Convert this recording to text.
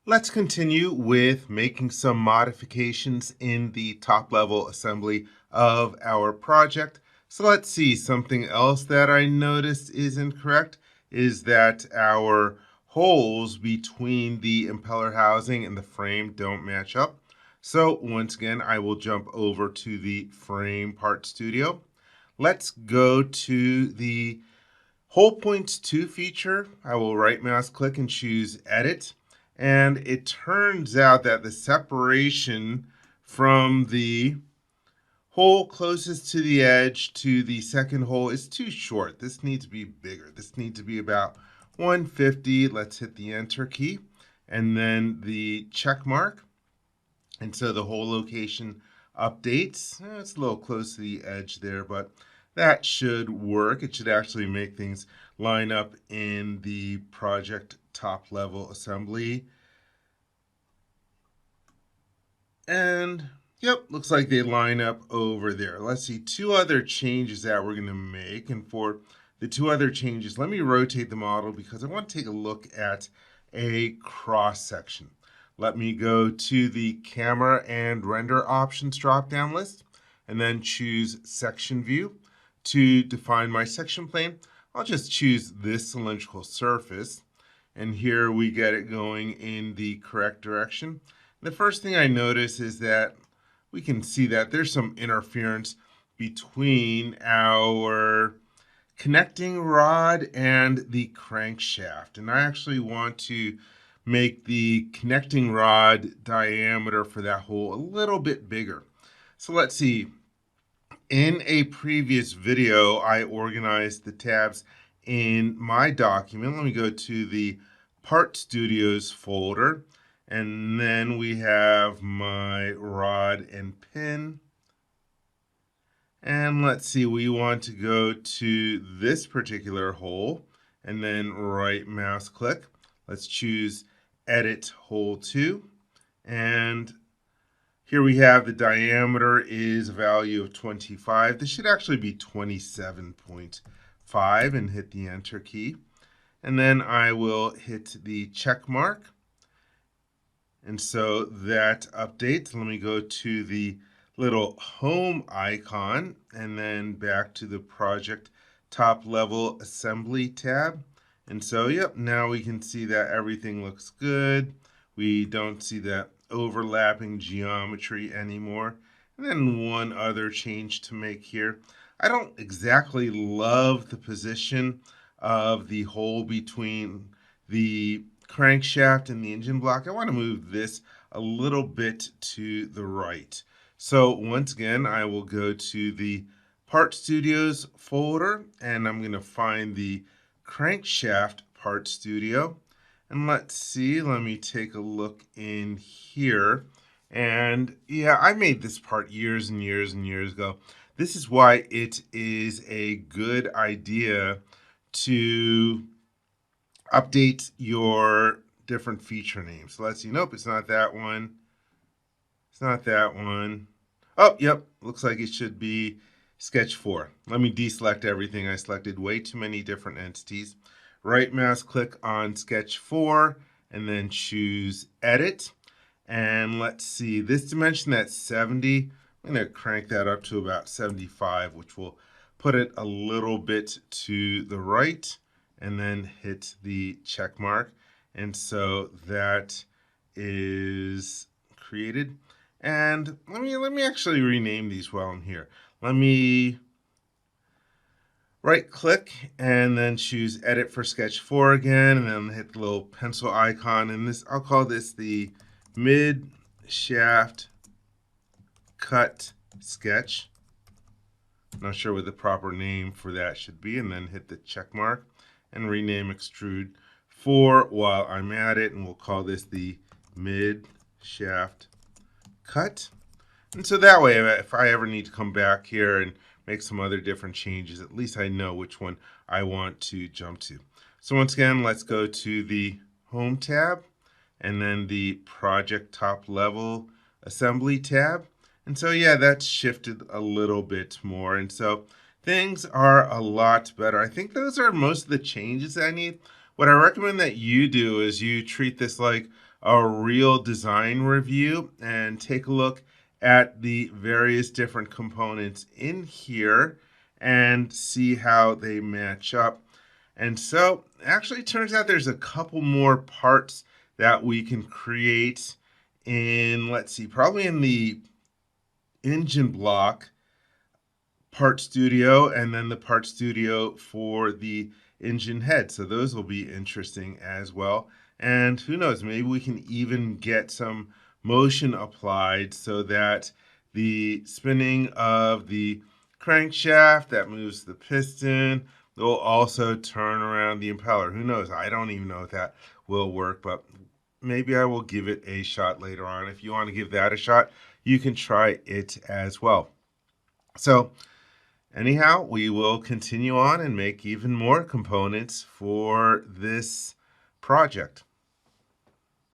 Let's continue with making some modifications in the top level assembly of our project. So let's see, something else that I noticed is incorrect is that our holes between the impeller housing and the frame don't match up. So once again, I will jump over to the Frame Part Studio. Let's go to the Hole Points to feature. I will right mouse click and choose Edit. And it turns out that the separation from the hole closest to the edge to the second hole is too short. This needs to be bigger. This needs to be about 150. Let's hit the Enter key and then the check mark. And so the hole location updates. It's a little close to the edge there, but that should work. It should actually make things line up in the project top level assembly. And yep, looks like they line up over there. Let's see, two other changes that we're going to make. And for the two other changes, let me rotate the model because I want to take a look at a cross section. Let me go to the camera and render options drop-down list and then choose section view. To define my section plane, I'll just choose this cylindrical surface. And here we get it going in the correct direction. The first thing I notice is that we can see that there's some interference between our connecting rod and the crankshaft. And I actually want to make the connecting rod diameter for that hole a little bit bigger. So let's see. In a previous video, I organized the tabs in my document. Let me go to the Part Studios folder. And then we have my rod and pin. And let's see, we want to go to this particular hole and then right mouse click. Let's choose Edit Hole 2. And here we have the diameter is a value of 25. This should actually be 27.5 and hit the Enter key. And then I will hit the check mark. And so that updates. Let me go to the little home icon and then back to the project top level assembly tab. And so, yep, now we can see that everything looks good. We don't see that overlapping geometry anymore. And then one other change to make here. I don't exactly love the position of the hole between the crankshaft and the engine block. I want to move this a little bit to the right. So once again, I will go to the Part Studios folder and I'm going to find the crankshaft Part Studio. And let's see, let me take a look in here. And yeah, I made this part years and years and years ago. This is why it is a good idea to update your different feature names. So let's see. Nope, it's not that one. It's not that one. Oh, yep. Looks like it should be Sketch 4. Let me deselect everything. I selected way too many different entities. Right mouse click on Sketch 4 and then choose Edit. And let's see. This dimension that's 70. I'm going to crank that up to about 75, which will put it a little bit to the right. And then hit the check mark. And so that is created. And let me actually rename these while I'm here. Let me right click and then choose Edit for Sketch 4 again, and then hit the little pencil icon. And this, I'll call this the mid shaft cut sketch. Not sure what the proper name for that should be, and then hit the check mark and rename extrude 4 while I'm at it, and we'll call this the mid shaft cut. And so that way, if I ever need to come back here and make some other different changes, at least I know which one I want to jump to. So once again, let's go to the Home tab and then the Project Top Level Assembly tab. And so, yeah, that's shifted a little bit more. And so things are a lot better. I think those are most of the changes I need. What I recommend that you do is you treat this like a real design review and take a look at the various different components in here and see how they match up. And so actually it turns out there's a couple more parts that we can create in, let's see, probably in the engine block part studio and then the part studio for the engine head. So those will be interesting as well. And who knows, maybe we can even get some motion applied so that the spinning of the crankshaft that moves the piston will also turn around the impeller. Who knows? I don't even know if that will work, but maybe I will give it a shot later on. If you want to give that a shot, you can try it as well. So anyhow, we will continue on and make even more components for this project.